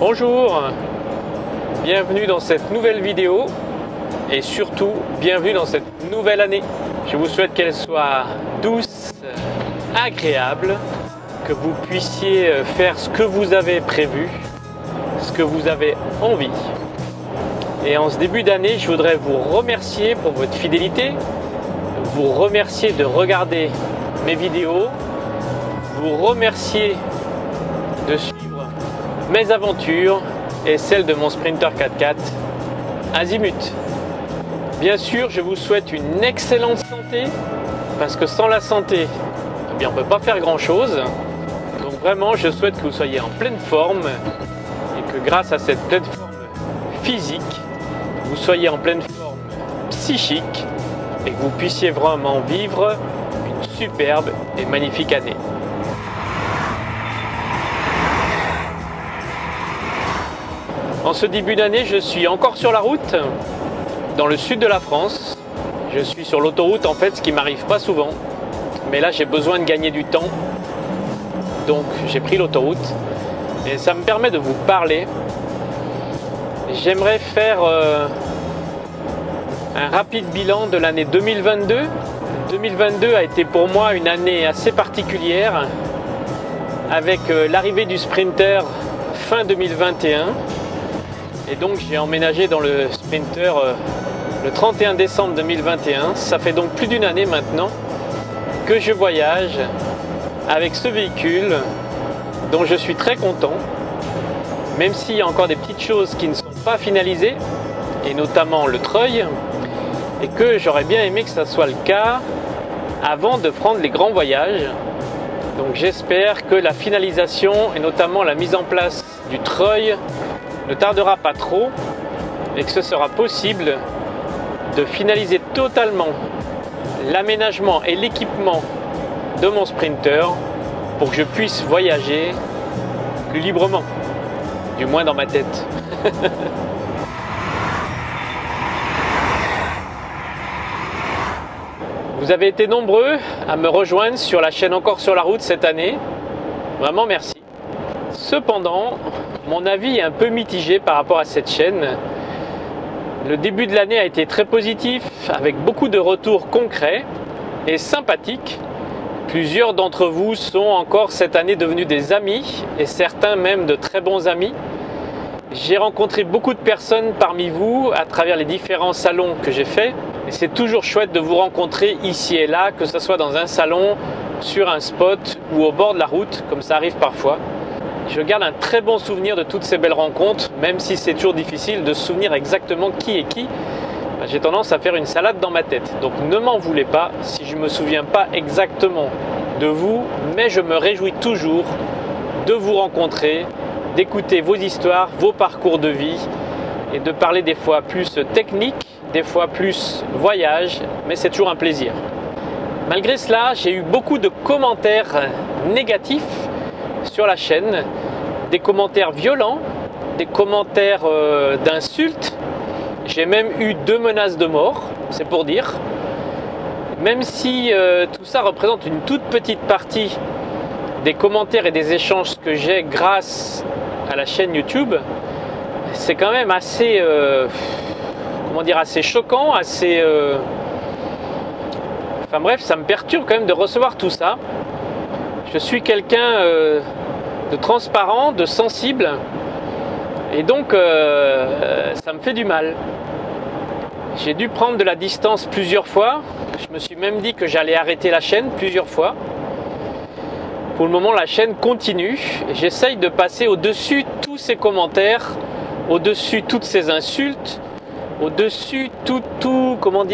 Bonjour, bienvenue dans cette nouvelle vidéo et surtout bienvenue dans cette nouvelle année. Je vous souhaite qu'elle soit douce, agréable, que vous puissiez faire ce que vous avez prévu, ce que vous avez envie. Et en ce début d'année, je voudrais vous remercier pour votre fidélité, vous remercier de regarder mes vidéos, vous remercier de suivre mes aventures et celles de mon Sprinter 4x4 Azimut. Bien sûr, je vous souhaite une excellente santé, parce que sans la santé, eh bien, on ne peut pas faire grand chose. Donc vraiment, je souhaite que vous soyez en pleine forme et que grâce à cette pleine forme physique, vous soyez en pleine forme psychique et que vous puissiez vraiment vivre une superbe et magnifique année. En ce début d'année, je suis encore sur la route, dans le sud de la France. Je suis sur l'autoroute, en fait, ce qui m'arrive pas souvent. Mais là, j'ai besoin de gagner du temps. Donc, j'ai pris l'autoroute. Et ça me permet de vous parler. J'aimerais faire un rapide bilan de l'année 2022. 2022 a été pour moi une année assez particulière, avec l'arrivée du Sprinter fin 2021. Et donc j'ai emménagé dans le Sprinter le 31 décembre 2021. Ça fait donc plus d'une année maintenant que je voyage avec ce véhicule dont je suis très content, même s'il y a encore des petites choses qui ne sont pas finalisées, et notamment le treuil, et que j'aurais bien aimé que ça soit le cas avant de prendre les grands voyages. Donc j'espère que la finalisation et notamment la mise en place du treuil ne tardera pas trop et que ce sera possible de finaliser totalement l'aménagement et l'équipement de mon Sprinter pour que je puisse voyager plus librement, du moins dans ma tête. Vous avez été nombreux à me rejoindre sur la chaîne Encore sur la route cette année, vraiment merci. Cependant, mon avis est un peu mitigé par rapport à cette chaîne. Le début de l'année a été très positif, avec beaucoup de retours concrets et sympathiques. Plusieurs d'entre vous sont encore cette année devenus des amis, et certains même de très bons amis. J'ai rencontré beaucoup de personnes parmi vous à travers les différents salons que j'ai faits. Et c'est toujours chouette de vous rencontrer ici et là, que ce soit dans un salon, sur un spot ou au bord de la route, comme ça arrive parfois. Je garde un très bon souvenir de toutes ces belles rencontres, même si c'est toujours difficile de se souvenir exactement qui est qui. J'ai tendance à faire une salade dans ma tête. Donc ne m'en voulez pas si je ne me souviens pas exactement de vous, mais je me réjouis toujours de vous rencontrer, d'écouter vos histoires, vos parcours de vie et de parler des fois plus technique, des fois plus voyage, mais c'est toujours un plaisir. Malgré cela, j'ai eu beaucoup de commentaires négatifs sur la chaîne, des commentaires violents, des commentaires d'insultes. J'ai même eu 2 menaces de mort, c'est pour dire. Même si tout ça représente une toute petite partie des commentaires et des échanges que j'ai grâce à la chaîne YouTube, c'est quand même assez, assez choquant, assez... Enfin bref, ça me perturbe quand même de recevoir tout ça. Je suis quelqu'un de transparent, de sensible, et donc ça me fait du mal. J'ai dû prendre de la distance plusieurs fois. Je me suis même dit que j'allais arrêter la chaîne plusieurs fois. Pour le moment, la chaîne continue et j'essaye de passer au-dessus tous ces commentaires, au-dessus toutes ces insultes, au-dessus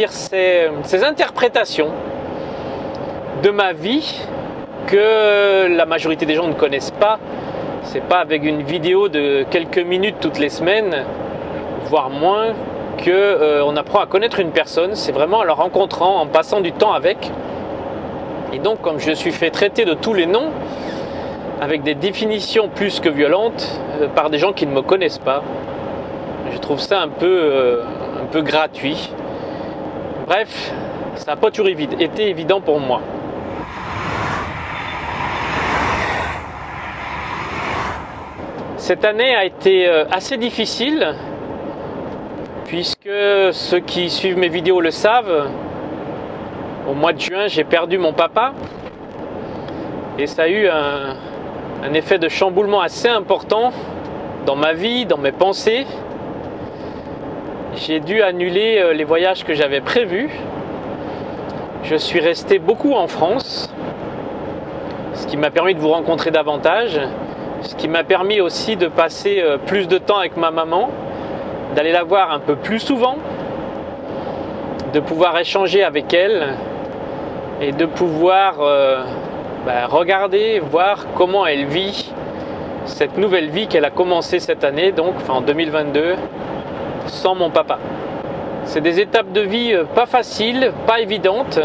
ces interprétations de ma vie que la majorité des gens ne connaissent pas. C'est pas avec une vidéo de quelques minutes toutes les semaines, voire moins, qu'on apprend à connaître une personne. C'est vraiment en la rencontrant, en passant du temps avec. Et donc, comme je suis fait traiter de tous les noms, avec des définitions plus que violentes, par des gens qui ne me connaissent pas, je trouve ça un peu gratuit. Bref, ça n'a pas toujours été évident pour moi. Cette année a été assez difficile, puisque ceux qui suivent mes vidéos le savent. Au mois de juin, j'ai perdu mon papa et ça a eu un effet de chamboulement assez important dans ma vie, dans mes pensées. J'ai dû annuler les voyages que j'avais prévus. Je suis resté beaucoup en France, ce qui m'a permis de vous rencontrer davantage, ce qui m'a permis aussi de passer plus de temps avec ma maman, d'aller la voir un peu plus souvent, de pouvoir échanger avec elle et de pouvoir regarder, voir comment elle vit cette nouvelle vie qu'elle a commencé cette année, donc en 2022, sans mon papa. C'est des étapes de vie pas faciles, pas évidentes.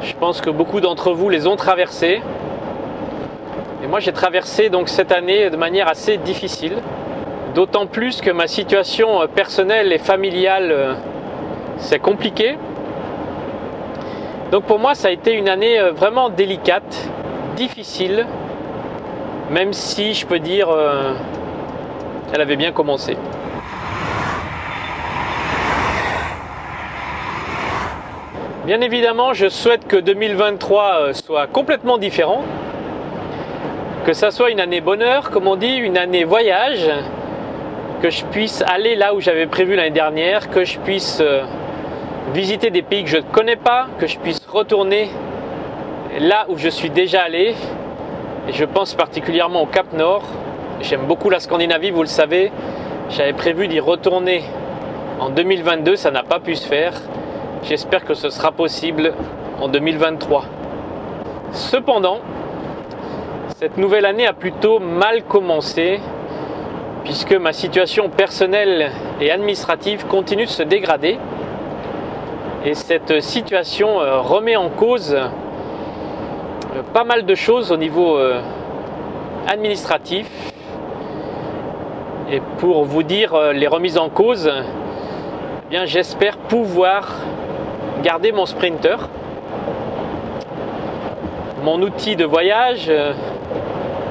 Je pense que beaucoup d'entre vous les ont traversées. Et moi j'ai traversé donc cette année de manière assez difficile. D'autant plus que ma situation personnelle et familiale c'est compliqué. Donc pour moi ça a été une année vraiment délicate, difficile, même si je peux dire elle avait bien commencé. Bien évidemment, je souhaite que 2023 soit complètement différent, que ça soit une année bonheur, comme on dit, une année voyage, que je puisse aller là où j'avais prévu l'année dernière, que je puisse visiter des pays que je ne connais pas, que je puisse retourner là où je suis déjà allé. Et je pense particulièrement au Cap Nord. J'aime beaucoup la Scandinavie, vous le savez. J'avais prévu d'y retourner en 2022, ça n'a pas pu se faire. J'espère que ce sera possible en 2023. Cependant, cette nouvelle année a plutôt mal commencé, puisque ma situation personnelle et administrative continue de se dégrader. Et cette situation remet en cause pas mal de choses au niveau administratif. Et pour vous dire les remises en cause, eh bien, j'espère pouvoir garder mon Sprinter, mon outil de voyage,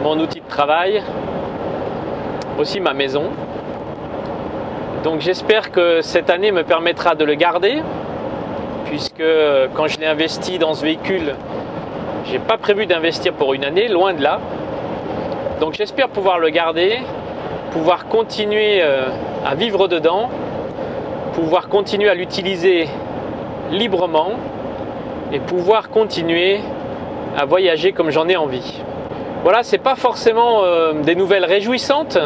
mon outil de travail, aussi ma maison. Donc j'espère que cette année me permettra de le garder, puisque quand je l'ai investi dans ce véhicule, j'ai pas prévu d'investir pour une année, loin de là. Donc j'espère pouvoir le garder, pouvoir continuer à vivre dedans, pouvoir continuer à l'utiliser librement et pouvoir continuer à voyager comme j'en ai envie. Voilà, c'est pas forcément des nouvelles réjouissantes,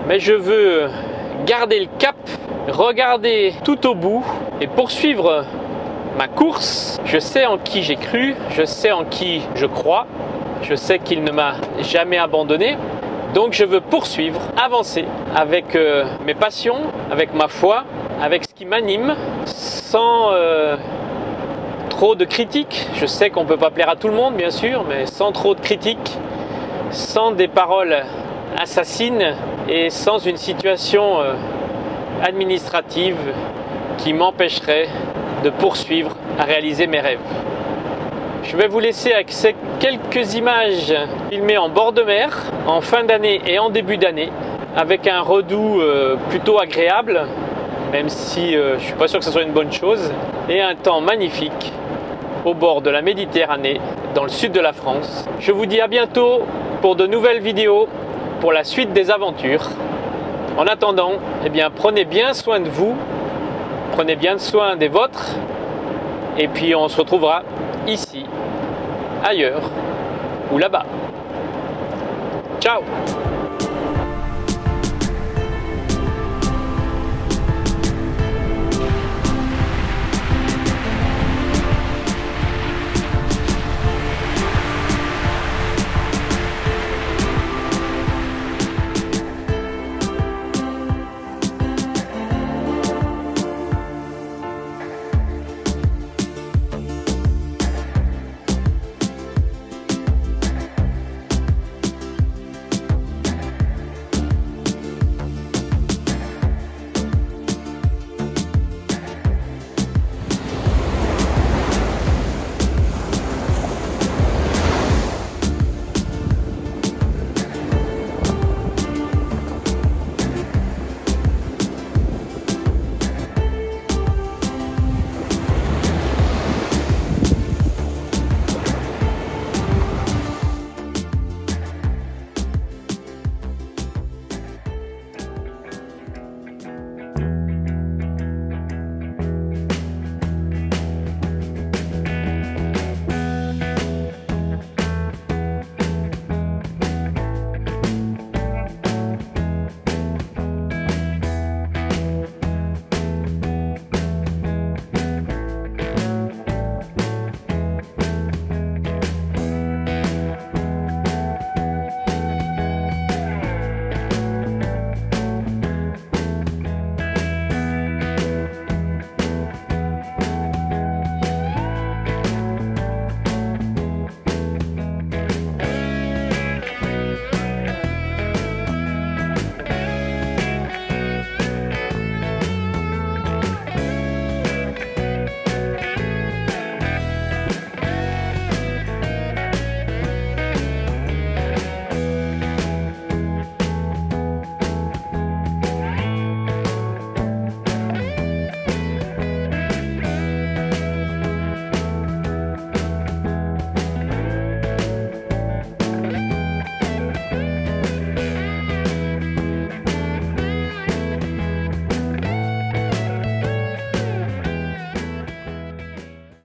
mais je veux garder le cap, regarder tout au bout et poursuivre ma course. Je sais en qui j'ai cru, je sais en qui je crois, je sais qu'il ne m'a jamais abandonné. Donc je veux poursuivre, avancer avec mes passions, avec ma foi, avec ce qui m'anime, sans trop de critiques. Je sais qu'on ne peut pas plaire à tout le monde, bien sûr, mais sans trop de critiques, sans des paroles assassines et sans une situation administrative qui m'empêcherait de poursuivre à réaliser mes rêves. Je vais vous laisser avec ces quelques images filmées en bord de mer, en fin d'année et en début d'année, avec un redout plutôt agréable, même si je ne suis pas sûr que ce soit une bonne chose, et un temps magnifique au bord de la Méditerranée, dans le sud de la France. Je vous dis à bientôt pour de nouvelles vidéos, pour la suite des aventures. En attendant, eh bien, prenez bien soin de vous, prenez bien soin des vôtres, et puis on se retrouvera ici, ailleurs ou là-bas. Ciao!